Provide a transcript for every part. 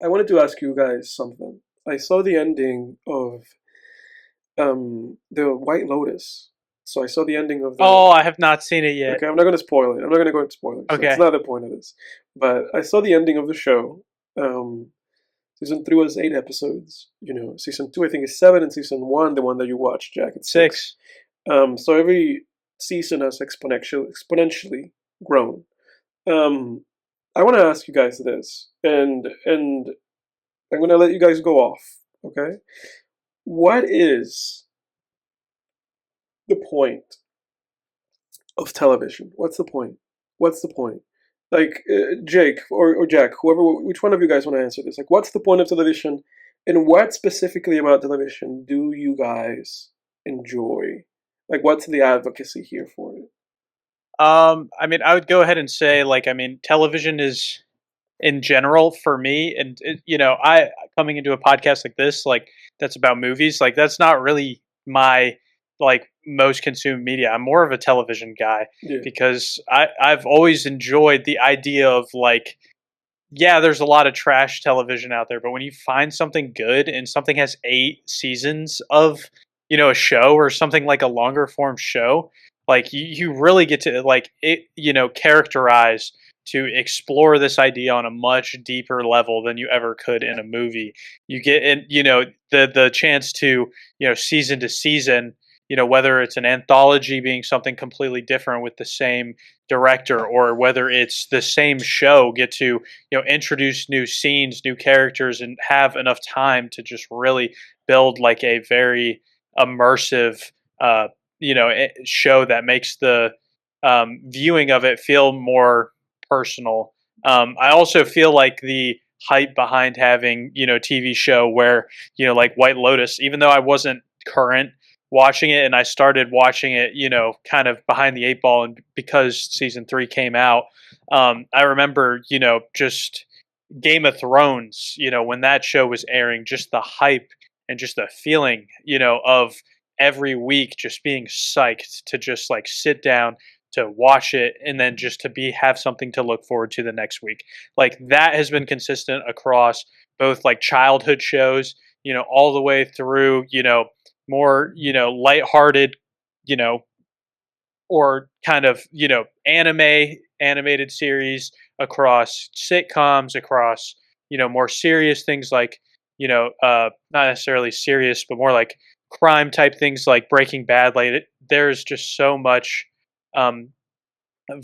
I wanted to ask you guys something. I saw the ending of the White Lotus. So I saw the ending of the. Oh, I have not seen it yet. Okay, I'm not going to spoil it. I'm not going to go into spoilers. That's Okay. not the point of this. But I saw the ending of the show. Um, Season 3 was 8 episodes. Season 2 I think is 7, and season 1, the one that you watched, Jack, it's 6. 6. So every season has exponentially grown. Um, I want to ask you guys this, and I'm going to let you guys go off. Okay, what is the point of television? What's the point? What's the point? Like Jake or Jack, whoever, which one of you guys want to answer this? Like, what's the point of television, and what specifically about television do you guys enjoy? Like, what's the advocacy here for it? I mean, I would go ahead and say, like, I mean, television is in general for me, and I coming into a podcast like this, like that's about movies, like that's not really my like most consumed media. I'm more of a television guy Yeah, because I've always enjoyed the idea of like, yeah, there's a lot of trash television out there, but when you find something good and something has 8 seasons of, a show or something like a longer form show, like you really get to like it, characterize to explore this idea on a much deeper level than you ever could in a movie. You get in, the chance to, season to season, whether it's an anthology being something completely different with the same director or whether it's the same show, get to introduce new scenes, new characters, and have enough time to just really build like a very immersive show that makes the viewing of it feel more personal. I also feel like the hype behind having TV show where like White Lotus, even though I wasn't current watching it and I started watching it, kind of behind the 8 ball, and because season 3 came out, I remember, just Game of Thrones, when that show was airing, just the hype and just the feeling, of every week just being psyched to just like sit down to watch it and then just to be have something to look forward to the next week. Like that has been consistent across both like childhood shows, all the way through, more, lighthearted, you know, or kind of, animated series, across sitcoms, across, more serious things like, not necessarily serious, but more like crime type things like Breaking Bad. Like there's just so much um,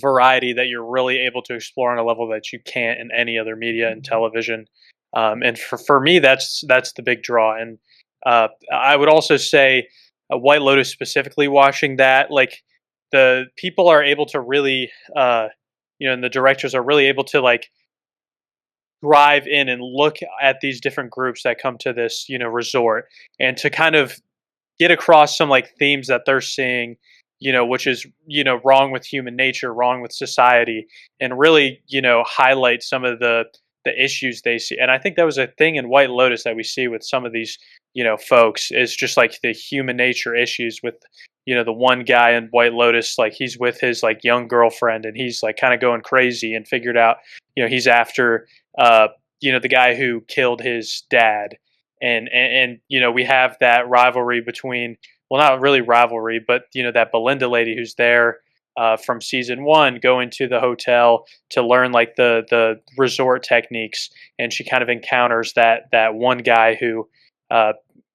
variety that you're really able to explore on a level that you can't in any other media and television. And for me, that's the big draw. And I would also say White Lotus specifically, watching that, like the people are able to really, and the directors are really able to like drive in and look at these different groups that come to this, resort, and to kind of get across some like themes that they're seeing, which is, wrong with human nature, wrong with society, and really, highlight some of the issues they see. And I think that was a thing in White Lotus that we see with some of these, folks, is just like the human nature issues with, the one guy in White Lotus, like he's with his like young girlfriend and he's like kind of going crazy and figured out, he's after, uh, the guy who killed his dad. And we have that rivalry between, well, not really rivalry, but that Belinda lady who's there from season 1, going to the hotel to learn like the resort techniques, and she kind of encounters that one guy who uh,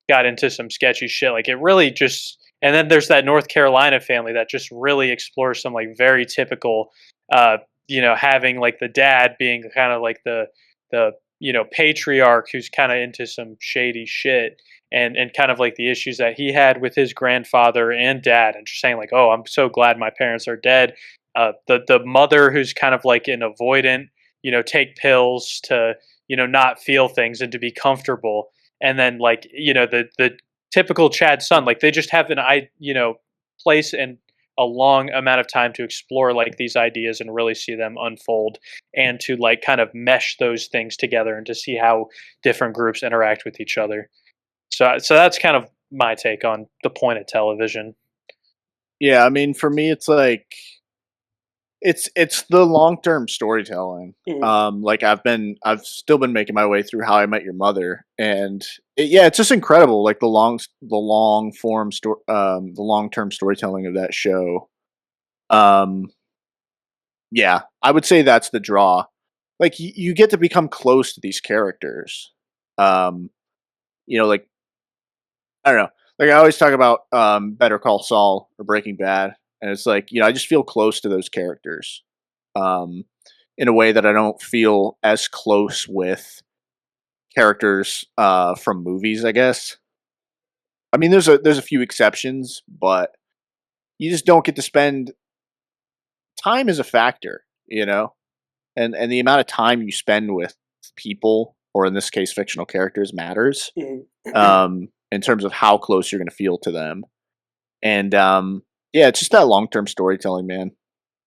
got into some sketchy shit. Like it really just, and then there's that North Carolina family that just really explores some like very typical, having like the dad being kind of like the patriarch who's kind of into some shady shit, and kind of like the issues that he had with his grandfather and dad, and just saying like, oh, I'm so glad my parents are dead. The mother who's kind of like an avoidant, take pills to not feel things and to be comfortable, and then like the typical Chad son, like they just have an place and a long amount of time to explore like these ideas and really see them unfold, and to like kind of mesh those things together and to see how different groups interact with each other. So that's kind of my take on the point of television. Yeah, I mean, for me, it's like It's the long-term storytelling. Mhm. Like I've still been making my way through How I Met Your Mother, and it's just incredible. Like the long-term storytelling of that show. Um, yeah, I would say that's the draw. Like you get to become close to these characters. Um, like I don't know. Like I always talk about Better Call Saul or Breaking Bad, and it's like I just feel close to those characters. Um, in a way that I don't feel as close with characters from movies, I guess. I mean, there's a few exceptions, but you just don't get to spend time as a factor, and the amount of time you spend with people, or in this case, fictional characters, matters Mhm. in terms of how close you're going to feel to them. And it's just that long term storytelling, man.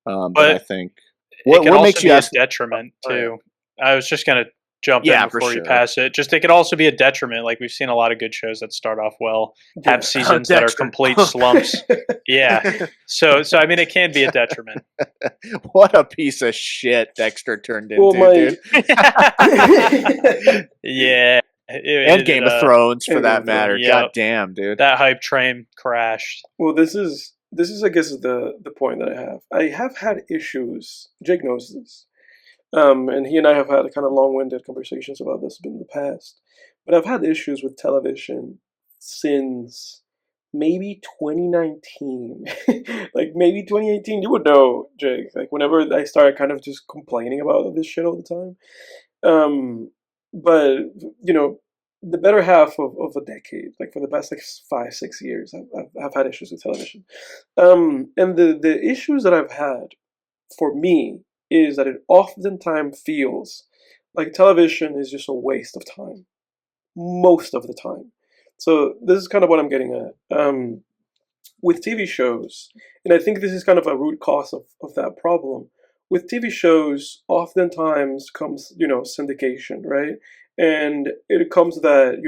That I But think it can what also makes you be a ask. detriment Oh yeah, too. I was just gonna jump in yeah, for before you sure. pass it. Just it could also be a detriment. Like we've seen a lot of good shows that start off well, have Yeah. seasons that are Dexter. complete slumps. Yeah. So I mean it can be a detriment. What a piece of shit Dexter turned Well, into, my dude. Yeah. And Game of Thrones, for and Game that of Thrones. matter. God Yep. damn, dude. That hype train crashed. Well, this is I guess the point that I have. I have had issues. Jake knows this. And he and I have had kind of long-winded conversations about this in the past. But I've had issues with television since maybe 2019. Like maybe 2018. You would know, Jake. Like whenever I started kind of just complaining about this shit all the time. But you know, the better half of a decade, like for the past like 5 6 years, I've had issues with television. And the issues that I've had for me is that it oftentimes feels like television is just a waste of time most of the time. So this is kind of what I'm getting at. With TV shows, and I think this is kind of a root cause of that problem. With TV shows, oftentimes comes, syndication, right? And it comes that,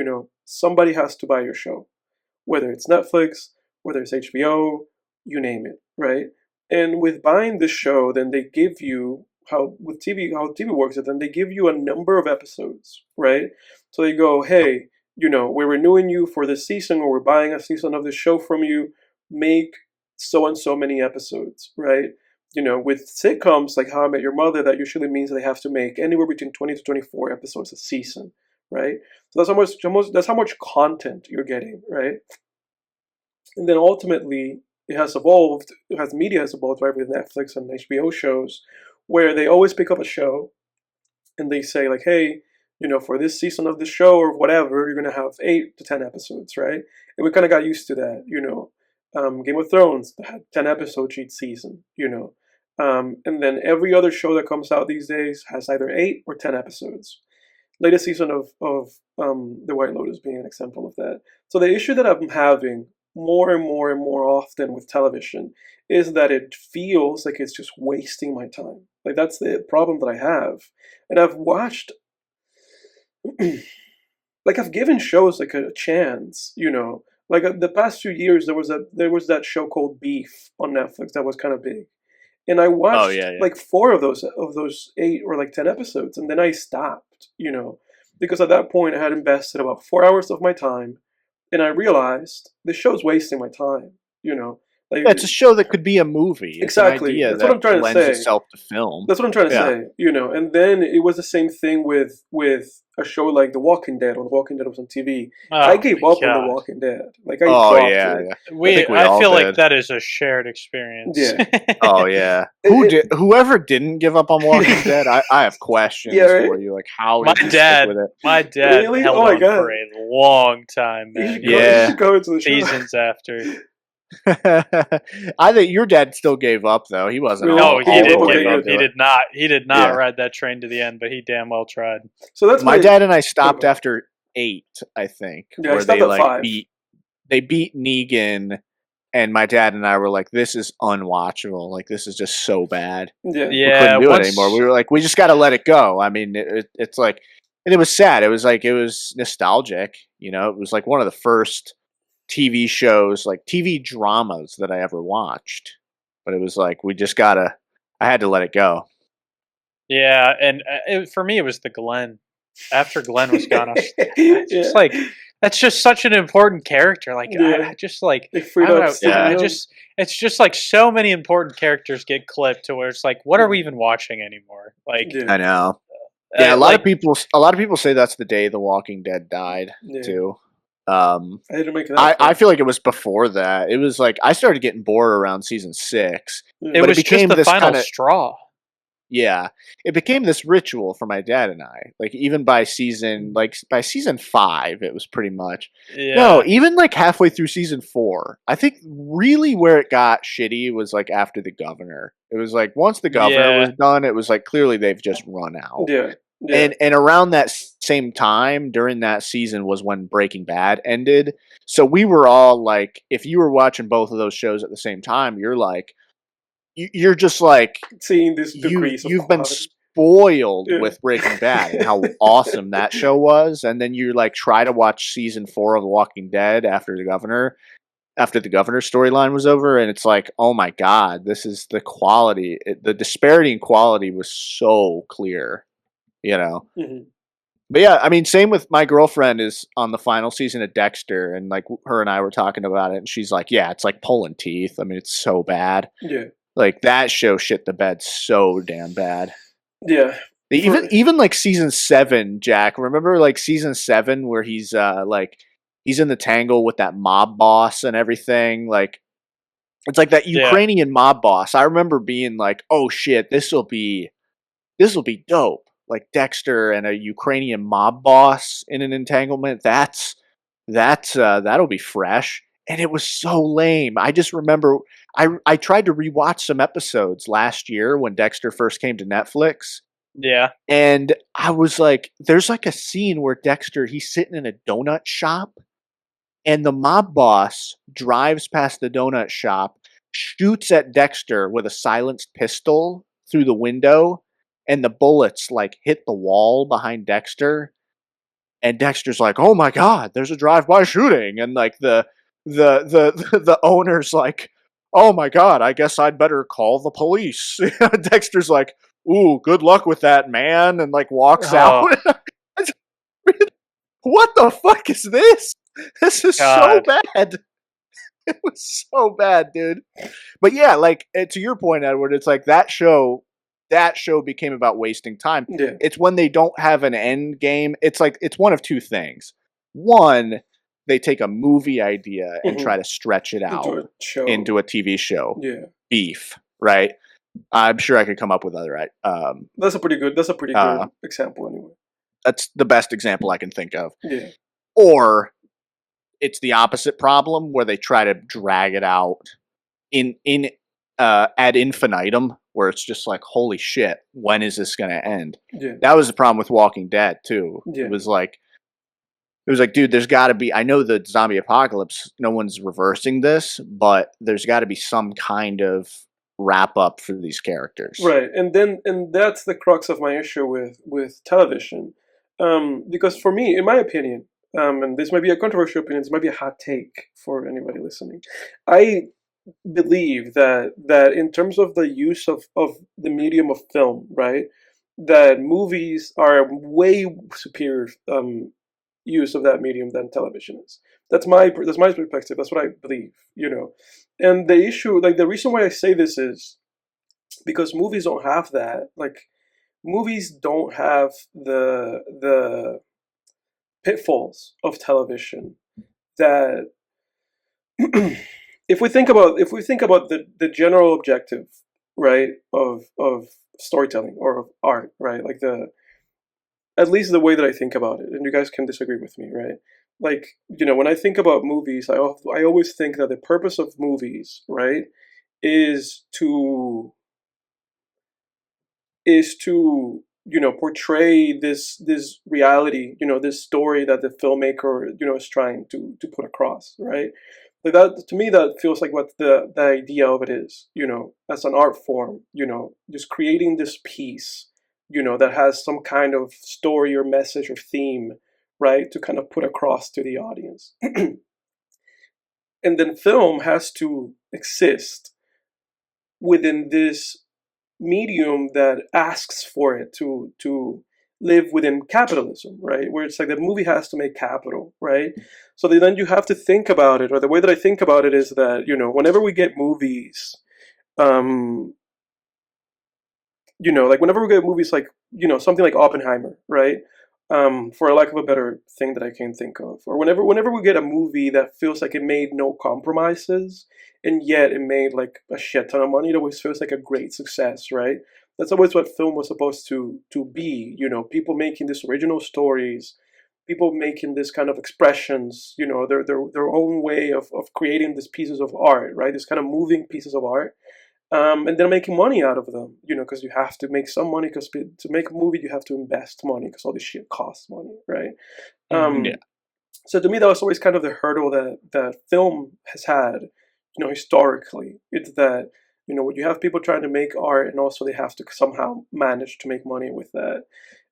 somebody has to buy your show, whether it's Netflix, whether it's HBO, you name it, right? And with buying this show, then they give you how TV works is then they give you a number of episodes, right? So they go, hey, we're renewing you for this season, or we're buying a season of this show from you. Make so and so many episodes, right? With sitcoms like How I Met Your Mother, that usually means they have to make anywhere between 20 to 24 episodes a season, right? So that's how much content you're getting, right? And then ultimately, it has evolved. Media has evolved, right, with Netflix and HBO shows, where they always pick up a show and they say like, hey, for this season of the show or whatever, you're gonna have 8 to 10 episodes, right? And we kind of got used to that, Game of Thrones had 10 episodes each season, and then every other show that comes out these days has either 8 or 10 episodes. Latest season of the White Lotus being an example of that. So the issue that I'm having more and more and more often with television is that it feels like it's just wasting my time. Like that's the problem that I have. And I've watched like I've given shows like a chance, Like the past few years there was that show called Beef on Netflix that was kind of big. And I Oh watched yeah, yeah. like 4 of those 8 or like 10 episodes, and then I stopped, because at that point I had invested about 4 hours of my time, and I realized this show's wasting my time, like Yeah, it's a show that could be a movie. It's an exactly. idea That's what that I'm trying to lends say. itself to film. That's what I'm trying to Yeah. say, And then it was the same thing with a show like The Walking Dead. When The Walking Dead was on TV, I Oh gave my up on The god. Walking Dead. Like I Oh dropped yeah, it. yeah. I We think we I all feel like did. that is a shared experience. Yeah. Oh yeah. It, Whoever didn't give up on Walking Dead, I have yeah, questions right. for you. Like, how my did you stick dad with it? my dad Really? Oh held my on god. for a long time, You man. should He go. You was Yeah. should go into the show. seasons after. I think your dad still gave up though. He wasn't Really? No, He he gave all the up. did Okay, give way up. good. into it. He did not Yeah. ride that train to the end, but he damn well tried. So that's My my. dad and I Oh, stopped go. after 8, I think, Yeah, I where stopped they at like 5. beat Negan, and my dad and I were like, this is unwatchable. Like, this is just so bad. Yeah. We couldn't Yeah, do it anymore. once We were like, we just got to let it go. I mean, it's like, and it was sad. It was like, it was nostalgic. It was like one of the first TV shows, like TV dramas that I ever watched. But it was like, we just got to, I had to let it go. Yeah, and for me, it was the Glenn. After Glenn was gone, I was it's just like that's just such an important character. Like I just like They freed I don't up know. Stephen I Young. just it's just like so many important characters get clipped to where it's like, what are we even watching anymore? Like I know. Yeah, a lot like, of people say that's the day The Walking Dead died too. I had to make that. I feel like it was before that. It was like I started getting bored around season 6. it but was it became just the this final kinda, straw. yeah, it became this ritual for my dad and I. Like even by season 5, it was pretty much. Yeah. No, even like halfway through season 4. I think really where it got shitty was like after the governor. It was like once the governor was done, it was like clearly they've just run out. Yeah. And around that same time during that season was when Breaking Bad ended. So we were all like, if you were watching both of those shows at the same time, you're like, you're just like seeing this degrees you've of been quality. spoiled with Breaking Bad and how awesome that show was, and then you like try to watch season 4 of The Walking Dead after the governor storyline was over, and it's like, oh my god, this is the quality. The disparity in quality was so clear, you know. Mm-hmm. But yeah, I mean, same with my girlfriend is on the final season of Dexter, and like her and I were talking about it, and she's like, yeah, it's like pulling teeth. I mean, it's so bad. Yeah. Like that show shit the bed so damn bad. Yeah. Even like season 7, Jack. Remember like season 7 where he's he's in the tangle with that mob boss and everything. Like it's like that Ukrainian mob boss. I remember being like, oh shit, this will be dope. Like Dexter and a Ukrainian mob boss in an entanglement. That'll be fresh. And it was so lame. I just remember I tried to rewatch some episodes last year when Dexter first came to Netflix. Yeah. And I was like, there's like a scene where Dexter, he's sitting in a donut shop and the mob boss drives past the donut shop, shoots at Dexter with a silenced pistol through the window, and the bullets like hit the wall behind Dexter. And Dexter's like, "Oh my god, there's a drive-by shooting." And like the owner's like, "Oh my god, I guess I'd better call the police." Dexter's like, "Ooh, good luck with that, man," and like walks out. What the fuck is this? This is so bad. It was so bad, dude. But yeah, like to your point, Edward, it's like that show became about wasting time. Yeah. It's when they don't have an end game. It's like it's one of two things. One, they take a movie idea and try to stretch it out into a TV show. Yeah. Beef, right? I'm sure I could come up with other. That's a pretty good example, anyway. That's the best example I can think of. Yeah. Or it's the opposite problem where they try to drag it out in ad infinitum, where it's just like, holy shit, when is this going to end? Yeah. That was the problem with Walking Dead too. Yeah. It was like, dude, there's got to be. I know the zombie apocalypse, no one's reversing this, but there's got to be some kind of wrap up for these characters, right? And that's the crux of my issue with television, because for me, in my opinion, and this might be a controversial opinion, this might be a hot take for anybody listening, I believe that in terms of the use of the medium of film, right, that movies are way superior use of that medium than television is. That's my perspective. That's what I believe, And the issue, like the reason why I say this is because movies don't have that. Like movies don't have the pitfalls of television that if we think about the general objective, right, of storytelling or of art, right, like at least the way that I think about it, and you guys can disagree with me, right? Like, when I think about movies, I always think that the purpose of movies, right, is to portray this reality, this story that the filmmaker, is trying to put across, right? Like that, to me, that feels like what the idea of it is, as an art form, just creating this piece, that has some kind of story or message or theme, right, to kind of put across to the audience. And then film has to exist within this medium that asks for it to live within capitalism, right? Where it's like the movie has to make capital, right? So then you have to think about it, or the way that I think about it is that, whenever we get movies, um, like whenever we get movies like, something like Oppenheimer, right? For a lack of a better thing that I can think of, or whenever we get a movie that feels like it made no compromises, and yet it made like a shit ton of money, it always feels like a great success, right? That's always what film was supposed to be. People making these original stories, people making this kind of expressions, their own way of creating these pieces of art, right? These kind of moving pieces of art, and then making money out of them, because you have to make some money, because to make a movie you have to invest money, because all this shit costs money, right? Yeah. So to me, that was always kind of the hurdle that film has had, historically. It's that, when you have people trying to make art, and also they have to somehow manage to make money with that.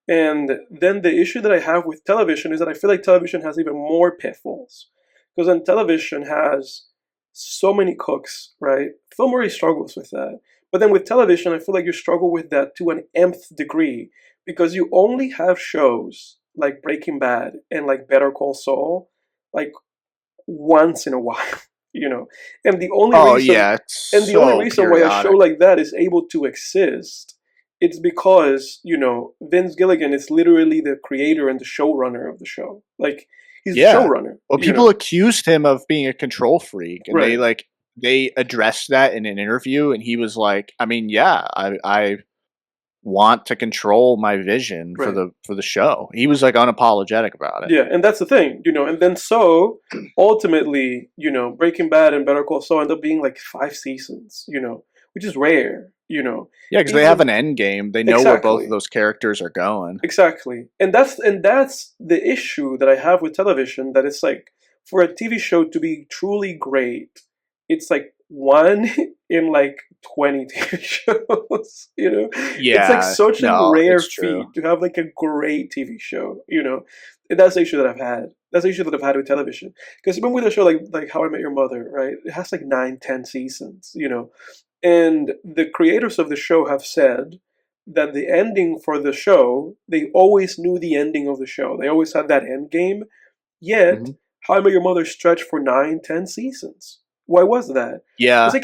And then the issue that I have with television is that I feel like television has even more pitfalls, because then television has so many cooks, right? Film already struggles with that. But then with television, I feel like you struggle with that to an nth degree, because you only have shows like Breaking Bad and like Better Call Saul, like once in a while, you know. And the only Oh reason yeah, it's and the only so reason why a show periodic. like that is able to exist, it's because, Vince Gilligan is literally the creator and the showrunner of the show. Like, he's the Yeah. showrunner, Well, people accused him of being a control freak, and Right. they addressed that in an interview, and he was like, "I mean, yeah, I want to control my vision Right. for the show." He was like unapologetic about it. Yeah, and that's the thing, and then so ultimately, Breaking Bad and Better Call Saul end up being like 5 seasons, which is rare, Yeah, because they have an end game. They know where both of Exactly. those characters are going. Exactly. And that's the issue that I have with television, that it's like, for a TV show to be truly great, it's like one in like 20 TV shows, It's like Yeah, such a no, rare it's true. feat to have like a great TV show. And that's the issue that I've had. That's the issue that I've had with television. Because even with a show like How I Met Your Mother, right? It has like 9, 10 seasons. And the creators of the show have said that the ending for the show, they always knew the ending of the show. They always had that end game. Yet, hmm How I Met Your Mother stretched for 9, 10 seasons. Why was that? Because Yeah,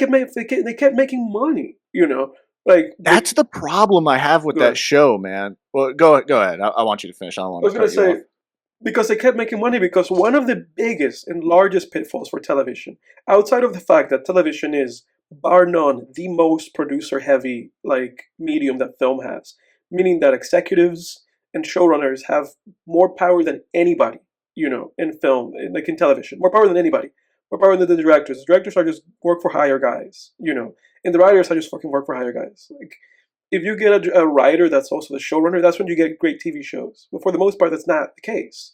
they kept making money. Like that's the problem I have with go that ahead. show, man. Well, go ahead. I want you to finish. I don't I want was to gonna cut you off. say, because they kept making money, because one of the biggest and largest pitfalls for television, outside of the fact that television is, bar none, the most producer heavy like medium that film has, meaning that executives and showrunners have more power than anybody, in film, like in television, more power than anybody, more power than the directors. The directors are just work for hire guys, and the writers are just fucking work for hire guys. Like, if you get a writer that's also the showrunner, that's when you get great TV shows. But for the most part, that's not the case.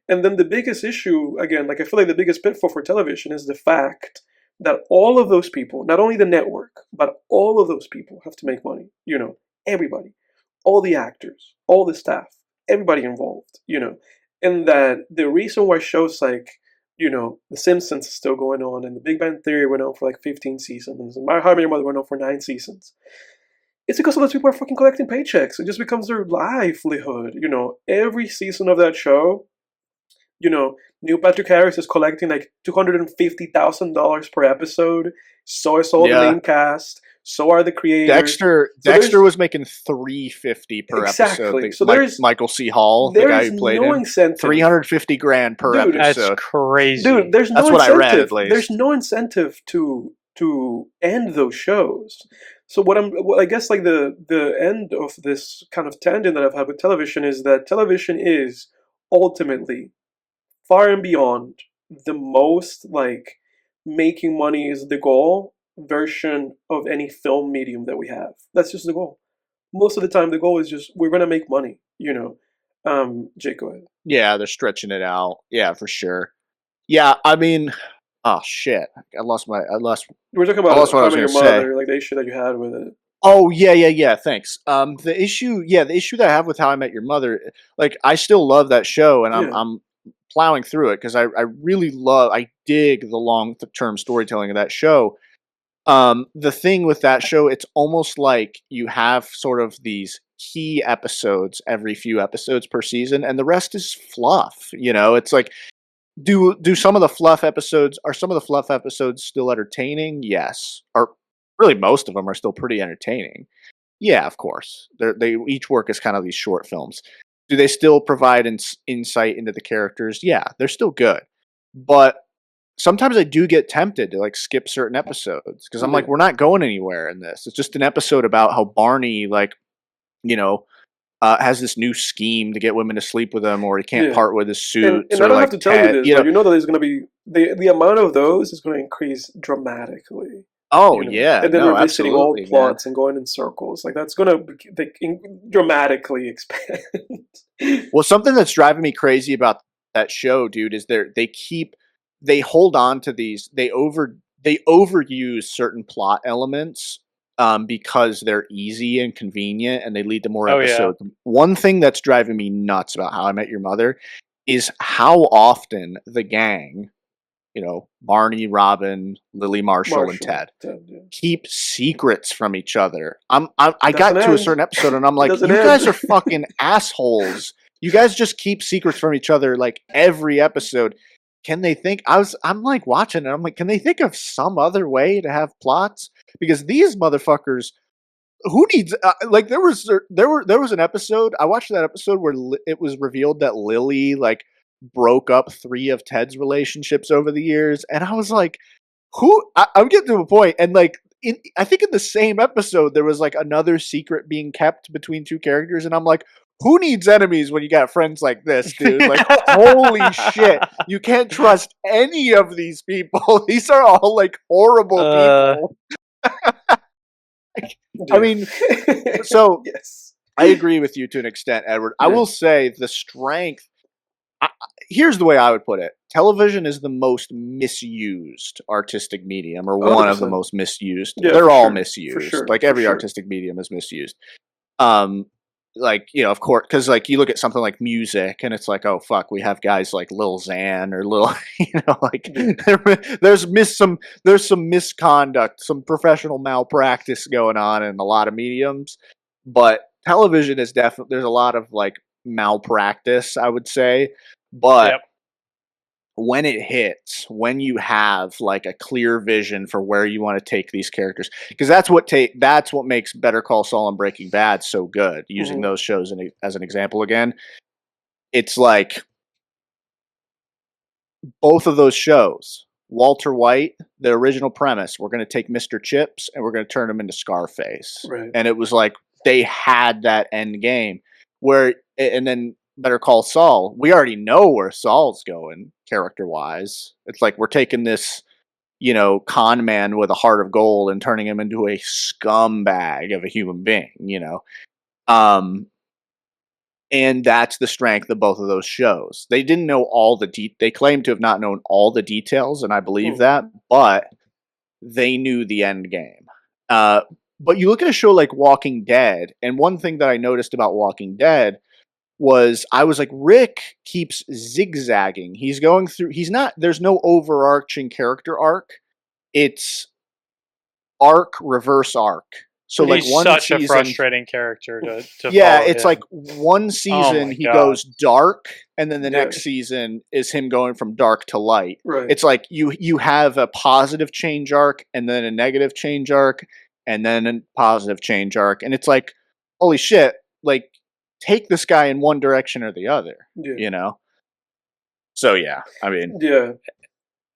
And then the biggest issue, again, like I feel like the biggest pitfall for television is the fact that all of those people, not only the network, but all of those people have to make money. Everybody, all the actors, all the staff, everybody involved. And that the reason why shows like, The Simpsons is still going on, and The Big Bang Theory went on for like 15 seasons, and My How I Met Your Mother went on for 9 seasons, it's because all those people are fucking collecting paychecks. It just becomes their livelihood. Every season of that show, Neil Patrick Harris is collecting like $250,000 per episode. So is all the Yeah, main cast. So are the creators. So Dexter there's was making $350 per episode. exactly. So there's Michael C. Hall, the there guy is who played no him, incentive, 350 grand per dude. That's episode. Dude, crazy. there's no That's what I read, incentive. at There's least. no incentive to end those shows. So I guess like the end of this kind of tangent that I've had with television is that television is ultimately, far and beyond, the most like making money is the goal version of any film medium that we have. That's just the goal. Most of the time the goal is just, we're gonna make money. Jake, go ahead. Yeah, they're stretching it out. Yeah, for sure. Yeah, I mean, oh shit, We're talking I lost about what I How I was Met gonna Your say. Mother, like the issue that you had with it. Oh yeah. Thanks. The issue that I have with How I Met Your Mother, like I still love that show, and Yeah. I'm plowing through it because I really I dig the long term storytelling of that show. The thing with that show, it's almost like you have sort of these key episodes every few episodes per season, and the rest is fluff. It's like, do some of the fluff episodes are some of the fluff episodes still entertaining? Yes. Or really most of them are still pretty entertaining. Yeah, of course. They each work as kind of these short films. Do they still provide insight into the characters? Yeah, they're still good. But sometimes I do get tempted to like skip certain episodes because I'm like, we're not going anywhere in this. It's just an episode about how Barney, like, has this new scheme to get women to sleep with him, or he can't part with his suits. And I don't have to tell you this, but you know that there's going to be the amount of those is going to increase dramatically. Oh yeah, and then revisiting old plots and going in circles, like that's going to dramatically expand. Well, something that's driving me crazy about that show, dude, is they hold on to these, they overuse certain plot elements because they're easy and convenient and they lead to more episodes. Yeah. One thing that's driving me nuts about How I Met Your Mother is how often the gang, Barney, Robin, Lily, Marshall and Ted keep secrets from each other. I got to a certain episode and I'm like, you guys are fucking assholes. You guys just keep secrets from each other like every episode. Can they think? I'm like watching and I'm like, can they think of some other way to have plots? Because these motherfuckers, who needs like there was an episode, I watched that episode where it was revealed that Lily like broke up 3 of Ted's relationships over the years, and I was like, I'm getting to a point, and like I think in the same episode there was like another secret being kept between 2 characters, and I'm like, who needs enemies when you got friends like this, dude? Like, holy shit. You can't trust any of these people. These are all, like, horrible people. I mean, so yes. I agree with you to an extent, Edward. Yeah. I will say the strength... here's the way I would put it. Television is the most misused artistic medium, or one 100%. Of the most misused. Yeah, they're all misused. Sure, like, every artistic medium is misused. Like, of course, because like you look at something like music and it's like, oh fuck, we have guys like Lil Xan or like there's some misconduct, some professional malpractice going on in a lot of mediums, but television is definitely, there's a lot of like malpractice, I would say, but yep. When it hits, when you have like a clear vision for where you want to take these characters, because that's what makes Better Call Saul and Breaking Bad so good. Using those shows as an example again, it's like both of those shows. Walter White, the original premise, we're going to take Mr. Chips and we're going to turn him into Scarface, right. And it was like they had that end game and then Better Call Saul, we already know where Saul's going character-wise. It's like we're taking this, con man with a heart of gold and turning him into a scumbag of a human being, and that's the strength of both of those shows. They didn't know all they claimed to have not known all the details, and I believe that, but they knew the end game. But you look at a show like Walking Dead, and one thing that I noticed about Walking Dead I was like, Rick keeps zigzagging. He's going through, there's no overarching character arc. It's reverse arc. So he's like such a frustrating character to yeah, follow it's him. Like one season he goes dark, and then the next season is him going from dark to light. Right. It's like you have a positive change arc, and then a negative change arc, and then a positive change arc, and it's like, holy shit, like, take this guy in one direction or the other, So yeah, I mean, yeah.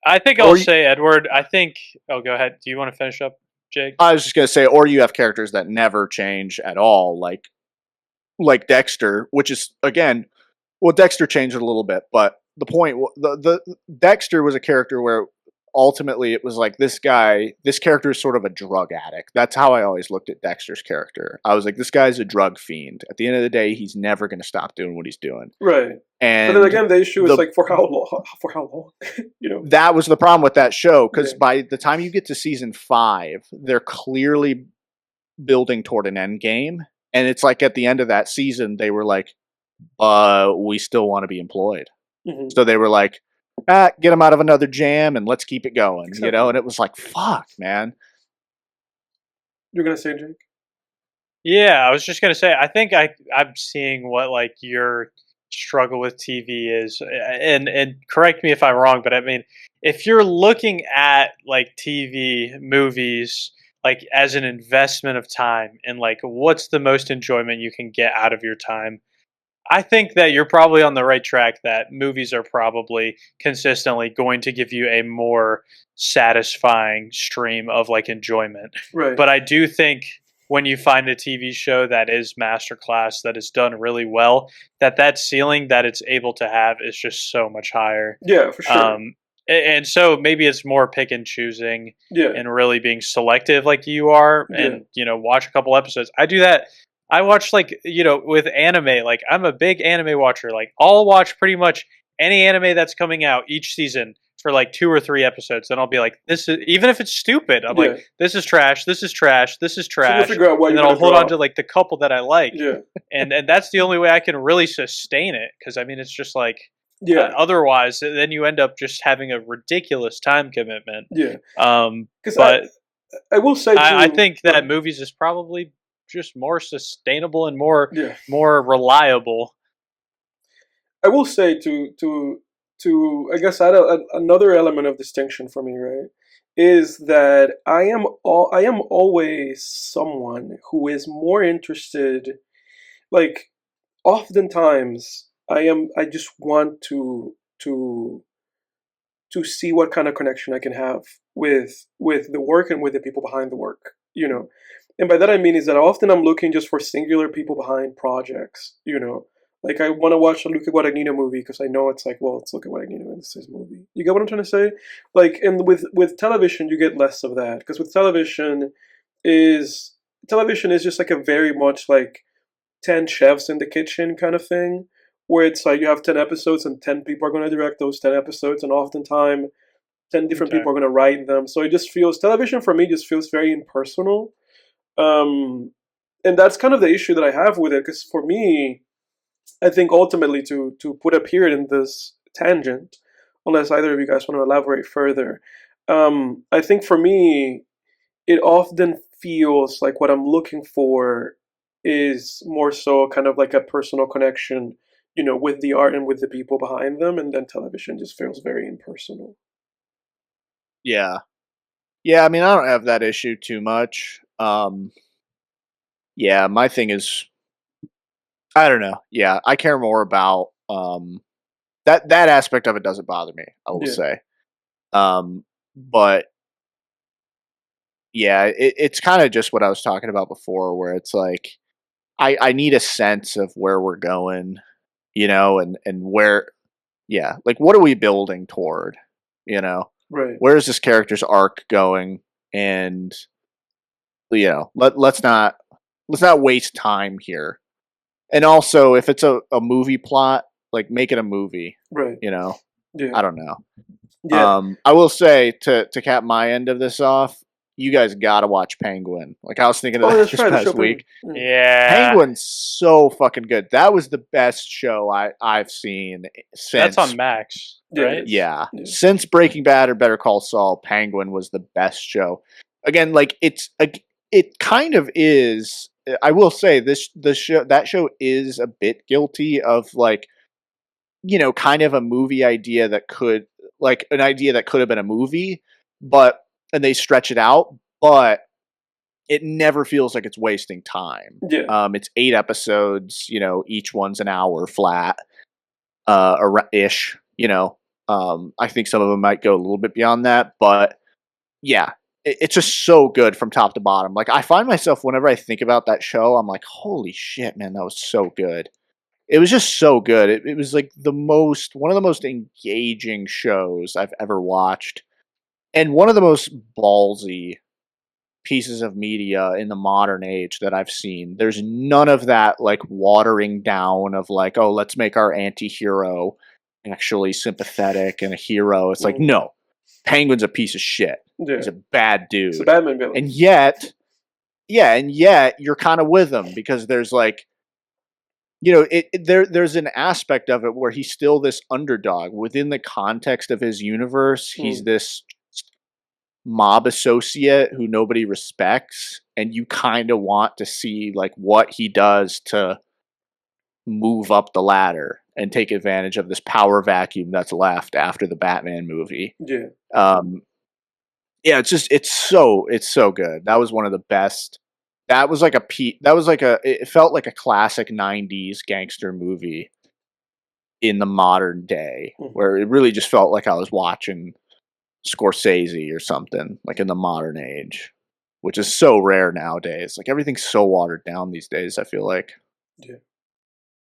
I think I'll say, Edward. Oh, go ahead. Do you want to finish up, Jake? I was just gonna say, or you have characters that never change at all, like Dexter, which is again, well, Dexter changed it a little bit, but the point, the Dexter was a character where ultimately it was like this character is sort of a drug addict. That's how I always looked at Dexter's character. I was like, this guy's a drug fiend. At the end of the day, he's never going to stop doing what he's doing. Right. And but then again, the issue is like, for how long? That was the problem with that show, because by the time you get to season 5, they're clearly building toward an end game. And it's like at the end of that season, they were like, we still want to be employed. Mm-hmm. So they were like, get him out of another jam and let's keep it going, and it was like, fuck, man. You're gonna say, Jake? Yeah, I was just gonna say, I think I'm seeing what like your struggle with TV is, and correct me if I'm wrong, but I mean, if you're looking at like TV movies like as an investment of time and like what's the most enjoyment you can get out of your time, I think that you're probably on the right track. That movies are probably consistently going to give you a more satisfying stream of like enjoyment. Right. But I do think when you find a TV show that is masterclass, that is done really well, that ceiling that it's able to have is just so much higher. Yeah, for sure. And so maybe it's more pick and choosing Yeah. and really being selective like you are, and watch a couple episodes. I do that. I watch like with anime. Like I'm a big anime watcher. Like I'll watch pretty much any anime that's coming out each season for like 2 or 3 episodes. Then I'll be like, this is, even if it's stupid, I'm like, this is trash. This is trash. This is So you'll trash. figure out what And you're then I'll gonna hold on drop. to like the couple that I like, Yeah. and that's the only way I can really sustain it. Because I mean, it's just like Yeah. otherwise, then you end up just having a ridiculous time commitment. Yeah. Because But I will say too, I think that movies is probably just more sustainable and more yeah. reliable. I will say to I guess add another element of distinction for me, right, is that I am always someone who is more interested, like oftentimes I just want to see what kind of connection I can have with the work and with the people behind the work, you know. And by that I mean is that often I'm looking just for singular people behind projects, you know. Like I want to watch a Luca Guadagnino movie because I know it's like, well, it's Luca Guadagnino and it's his movie. You get what I'm trying to say? Like, and with television, you get less of that because with television is just like a very much like 10 chefs in the kitchen kind of thing, where it's like you have 10 episodes and 10 people are going to direct those 10 episodes, and oftentimes 10 different people are going to write them. So it just feels, television for me just feels very impersonal. And that's kind of the issue that I have with it, because for me, I think ultimately to put a period in this tangent, unless either of you guys want to elaborate further, I think for me, it often feels like what I'm looking for is more so kind of like a personal connection, you know, with the art and with the people behind them, and then television just feels very impersonal. Yeah. Yeah, I mean, I don't have that issue too much. Yeah, my thing is, I don't know. Yeah, I care more about that aspect of it doesn't bother me, I will say. But yeah, it's kind of just what I was talking about before, where it's like I need a sense of where we're going, you know, and where, yeah, like what are we building toward, you know? Right. Where is this character's arc going? And you know, let's not waste time here. And also, if it's a movie plot, like make it a movie, Right. you know. Yeah. I don't know. Yeah. I will say to cap my end of this off, you guys got to watch Penguin. Like I was thinking of that that's this right. The past show week. Yeah. Penguin's so fucking good. That was the best show I've seen since. That's on Max, right? Yeah. Since Breaking Bad or Better Call Saul, Penguin was the best show. Again, like it kind of is. I will say that show is a bit guilty of like, you know, kind of a movie idea that could, like an idea that could have been a movie, and they stretch it out, but it never feels like it's wasting time. Yeah. It's 8 episodes, you know, each one's an hour flat, ish, you know. I think some of them might go a little bit beyond that, but yeah, it's just so good from top to bottom. Like I find myself whenever I think about that show, I'm like, holy shit, man, that was so good. It was just so good. It was like one of the most engaging shows I've ever watched, and one of the most ballsy pieces of media in the modern age that I've seen. There's none of that like watering down of like, oh, let's make our anti-hero actually sympathetic and a hero. It's like, no, Penguin's a piece of shit. Yeah. He's a bad dude. It's a Batman villain. And yet, you're kind of with him because there's like, you know, there's an aspect of it where he's still this underdog within the context of his universe. He's this mob associate who nobody respects, and you kind of want to see like what he does to move up the ladder and take advantage of this power vacuum that's left after the Batman movie. Yeah. Yeah, it's so good. That was one of the best. That was like it felt like a classic 90s gangster movie in the modern day, where it really just felt like I was watching Scorsese or something, like in the modern age, which is so rare nowadays. Like everything's so watered down these days, I feel like. Yeah.